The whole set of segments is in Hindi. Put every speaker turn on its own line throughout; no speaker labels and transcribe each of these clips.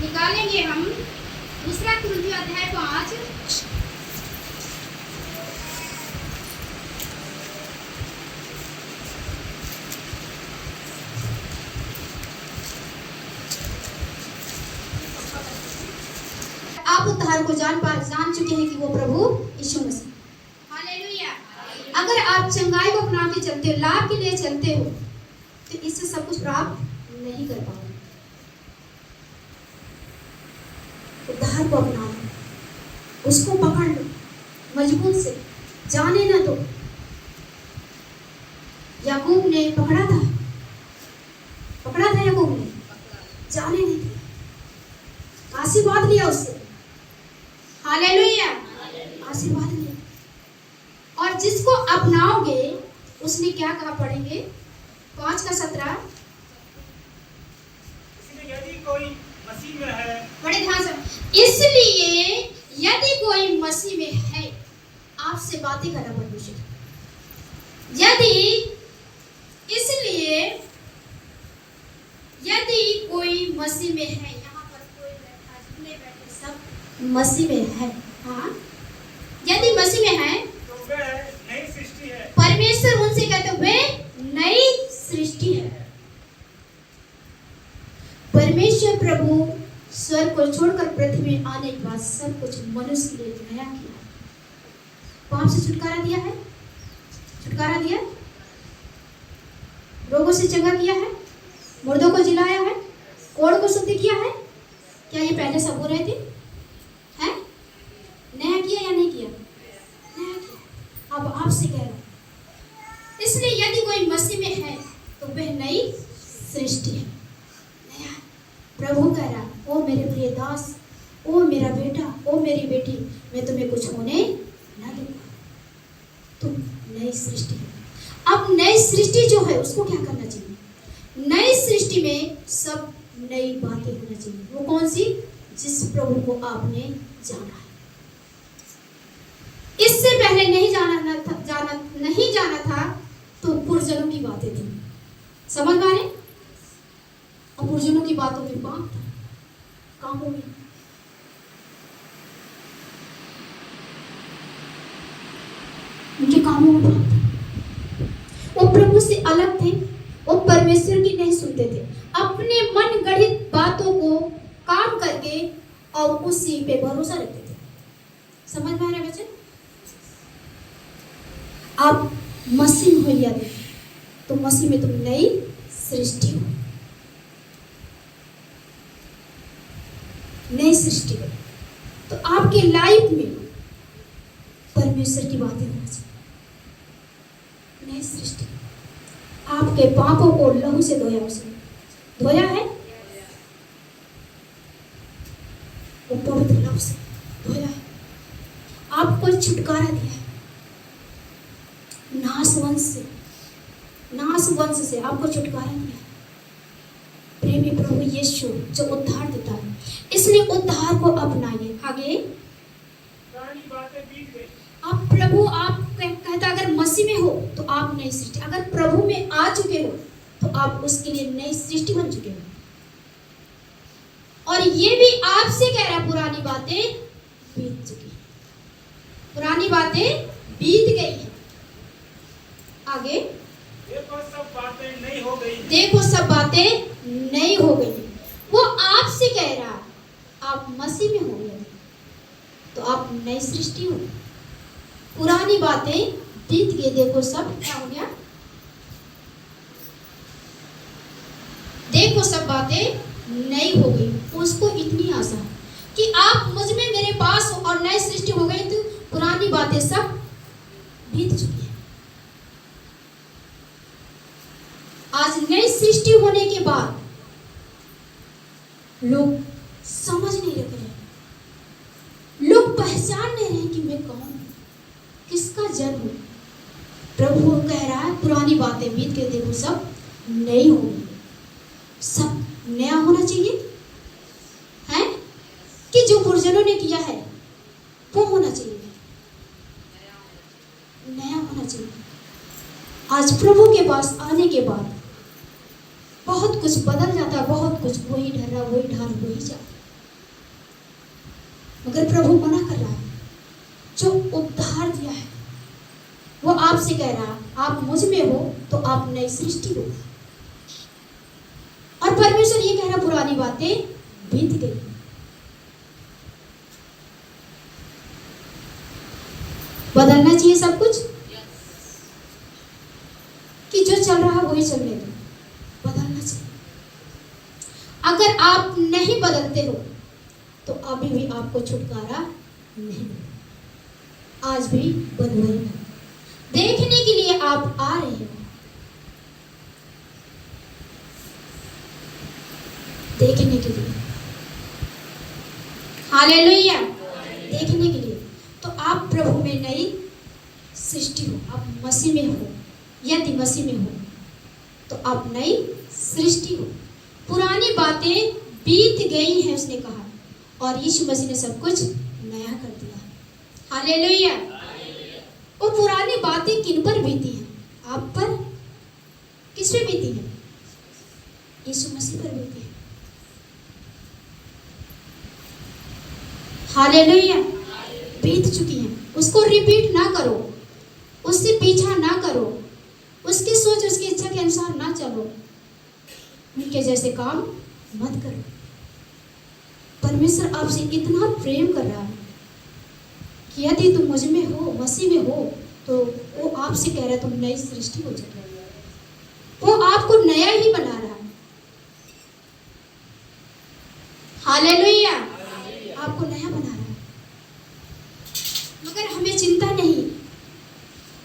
निकालेंगे हम दूसरा कुरिन्थियों अध्याय 5
आप उद्धार को जान चुके हैं कि वो प्रभु यीशु मसीह।
हालेलुया।
अगर आप चंगाई को अपना के चलते हो, लाभ के लिए चलते हो, तो इससे सब कुछ प्राप्त नहीं कर पाओगे। उद्धार को अपना लो, उसको पकड़ लो मजबूत से, जाने ना दो। याकूब ने पकड़ा था याकूब ने, जाने नहीं दिया, आशीर्वाद लिया उससे।
हालेलुया।
आशीर्वाद लिया। और जिसको अपनाओगे, उसने क्या कहा, पढ़ेंगे 5:17।
यदि कोई मसीह में है,
बड़े ध्यान से, इसलिए यदि कोई मसीह में है, आपसे बातें करना परमेश्वर। यदि कोई मसीह में है, यहाँ पर कोई बैठा, जितने बैठे सब मसीह में है। हाँ, यदि मसीह में है
तो वह नई सृष्टि है।
परमेश्वर उनसे कहते वे नई सृष्टि है। परमेश्वर प्रभु स्वर्ग को छोड़कर पृथ्वी में आने के बाद सब कुछ मनुष्य के लिए नया किया। पाप से छुटकारा दिया है, रोगों से चंगा किया है, मुर्दों को जिलाया है, कोढ़ को शुद्ध किया है। क्या ये पहले सब हो रहे थे? हैं? नया किया या नहीं किया? नया किया। अब आपसे कह रहा हूं, इसलिए यदि कोई मसीह में है तो वह नई सृष्टि है, नया। प्रभु कह रहा, ओ मेरे प्रिय दास, ओ मेरा बेटा, ओ मेरी बेटी, मैं तुम्हें कुछ होने न दूंगा, तुम नई सृष्टि है। अब नई सृष्टि जो है उसको क्या करना चाहिए? नई सृष्टि में सब नई बातें होना चाहिए। वो कौन सी? जिस प्रभु को आपने जाना है। इससे पहले नहीं जाना था तो पुरजनों की बातें थी, समझ में आ रहे? और पुरजनों की बातों में पाप था, कामों में। उनके कामों में पाप था। वो प्रभु से अलग थे, वो परमेश्वर की नहीं सुनते थे, अपने मन गढ़ित बातों को काम करके और उसी पे भरोसा रखते थे। समझ में आ रहा है बच्चे? आप मसीह हो यदि, तो मसीह में तुम नई सृष्टि हो, नई सृष्टि हो। तो आपकी लाइफ में परमेश्वर की बातें होनी चाहिए। नई सृष्टि, आपके पापों को लहू से धोया, उसने धोया है, वो पवित्र लहू से धोया है, आपको छुटकारा दिया है नाश वंश से आपको छुटकारा दिया है। प्रेमी प्रभु यीशु जो उद्धार देता है, इसलिए उद्धार को अपनाइए। आगे
पुरानी बातें बीत गई।
आप प्रभु, आप कहता अगर मसीह में हो तो आप नई सृष्टि, अगर प्रभु में आ चुके हो तो आप उसके लिए नई सृष्टि बन चुके हो। और ये भी आपसे कह रहा है, पुरानी बातें बीत चुकी, पुरानी बातें बीत गई है। आगे
देखो सब बातें नई हो गई।
देखो सब बातें नई हो गई। वो आपसे कह रहा है, आप मसीह में हो गए तो आप नई सृष्टि हो। पुरानी बातें बीत गई, देखो सब क्या हो गया, देखो सब बातें नई हो गई। उसको इतनी आशा है कि आप मुझ में मेरे पास हो और नई सृष्टि हो गई, तो पुरानी बातें सब बीत चुकी है। आज नई सृष्टि होने के बाद लोग समझ नहीं रख रहे, लोग पहचान नहीं रहे कि मैं कौन हूं, किसका जन हूं। प्रभु कह रहा है, पुरानी बातें बीत गई, देखो सब नई हो गई। सब नया होना चाहिए, है कि जो पुरजनों ने किया है वो होना चाहिए, नया होना चाहिए। आज प्रभु के पास आने के बाद बहुत कुछ बदल जाता है, बहुत कुछ वही ढर्रा वही ढाल वही जा। मगर प्रभु मना कर रहा है। जो उद्धार दिया है वो आपसे कह रहा है, आप मुझ में हो तो आप नई सृष्टि हो। और परमेश्वर ये कह रहा, पुरानी बातें बीत गई। बदलना चाहिए सब कुछ, कि जो चल रहा है वही चलने दो, बदलना चाहिए। अगर आप नहीं बदलते हो तो अभी भी आपको छुटकारा नहीं मिला। आज भी बदलाई है। देखने के लिए आप आ रहे हो, देखने के लिए, हालेलुया, देखने के लिए। तो आप प्रभु में नई सृष्टि हो, आप मसीह में हो। यदि मसीह में हो तो आप नई सृष्टि हो। पुरानी बातें बीत गई हैं उसने कहा, और यीशु मसीह ने सब कुछ नया कर दिया। हालेलुया। वो पुरानी बातें किन पर बीती हैं? आप पर। किस पे बीती हैं? यीशु मसीह पर बीती है। हालेलुया। बीत चुकी हैं, उसको रिपीट ना करो, उससे पीछा ना करो, उसकी सोच उसकी इच्छा के अनुसार ना चलो, उनके जैसे काम मत करो। परमेश्वर आपसे इतना प्रेम कर रहा है कि यदि तुम मुझ में हो, मसीह में हो, तो वो आपसे कह रहा है तुम नई सृष्टि हो जाओ। वो आपको नया ही बना रहा है। हालेलुया। आपको नया बना रहा है। मगर हमें चिंता नहीं,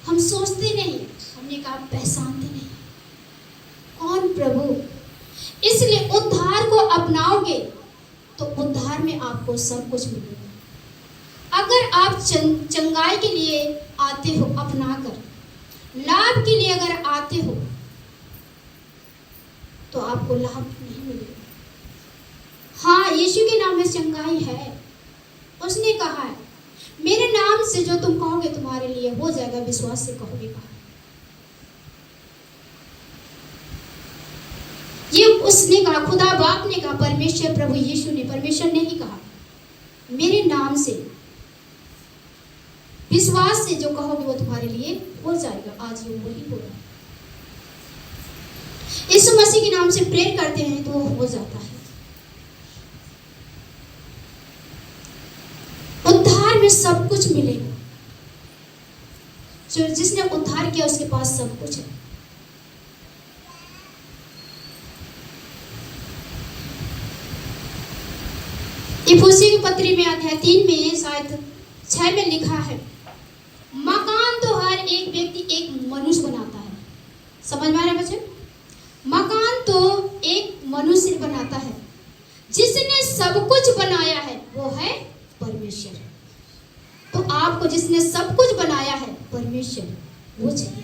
हम सोचते नहीं, हमने कहा पहचानते नहीं कौन प्रभु। इसलिए उद्धार को अपनाओगे तो उद्धार में आपको सब कुछ मिलेगा। अगर आप चंगाई के लिए आते हो, अपनाकर लाभ के लिए अगर आते हो, तो आपको लाभ नहीं मिलेगा। हाँ, यीशु के नाम में चंगाई है। उसने कहा है, मेरे नाम से जो तुम कहोगे तुम्हारे लिए हो जाएगा, विश्वास से कहोगे। कहा ये उसने कहा, खुदा बाप ने कहा, परमेश्वर प्रभु यीशु ने, परमेश्वर ने ही कहा, मेरे नाम से विश्वास से जो कहोगे वो तुम्हारे लिए हो जाएगा। आज ये वही हो रहा है। यीशु मसीह के नाम से प्रेयर करते हैं तो वो हो जाता है। उद्धार में सब कुछ मिलेगा। जो जिसने उद्धार किया उसके पास सब कुछ है। इफिसियों की पत्री में अध्याय 3 में शायद 6 में लिखा है, मकान तो हर एक व्यक्ति एक मनुष्य बनाता है। समझ में आ रहा है बच्चे? मकान तो एक मनुष्य बनाता है। जिसने सब कुछ बनाया है वो है परमेश्वर। तो आपको जिसने सब कुछ बनाया है परमेश्वर, वो चाहिए,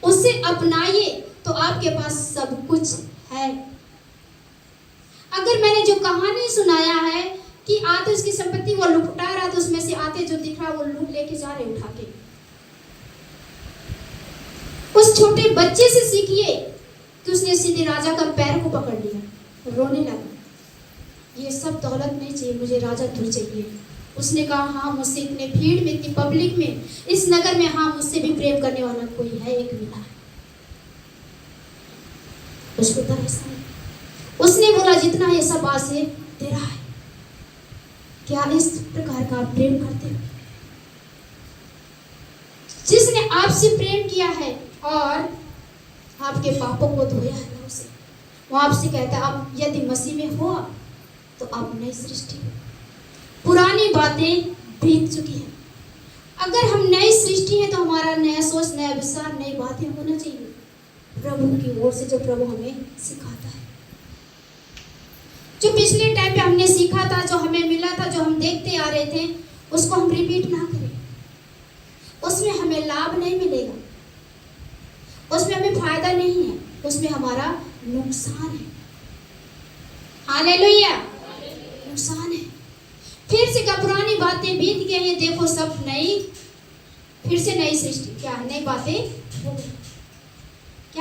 उसे अपनाइए तो आपके पास सब कुछ है। अगर मैंने जो कहानी सुनाया है कि आते उसकी संपत्ति वो लुटा रहा, तो उसमें से आते जो दिख रहा वो लूट लेके जा रहे उठा के। उस छोटे बच्चे से सीखिए कि उसने सीधे राजा का पैर को पकड़ लिया, रोने लगा, ये सब दौलत नहीं चाहिए मुझे, राजा तू चाहिए। उसने कहा, हाँ मुझसे इतने भीड़ में, इतनी पब्लिक में, इस नगर में, हाँ मुझसे भी प्रेम करने वाला कोई है, एक मिला है। उसको तरस आई। उसने बोला, जितना ये सब आज से तेरा है। क्या इस प्रकार का आप प्रेम करते हो? जिसने आपसे प्रेम किया है और आपके पापों को धोया है ना, उसे वो आपसे कहता है, आप यदि मसीह में हो तो आप नई सृष्टि हो। पुरानी बातें बीत चुकी हैं। अगर हम नई सृष्टि हैं तो हमारा नया सोच, नया विचार, नई बातें होना चाहिए प्रभु की ओर से, जो प्रभु हमें सिखाता है। जो पिछले टाइम पे हमने सीखा था, जो हमें मिला था, जो हम देखते आ रहे थे, उसको हम रिपीट ना करें। उसमें हमें लाभ नहीं मिलेगा, उसमें हमें फायदा नहीं है, उसमें हमारा नुकसान है। हालेलुया, नुकसान है। फिर से का पुरानी बातें बीत गई हैं, देखो सब नई, फिर से नई सृष्टि। क्या है? नई बातें हो गई।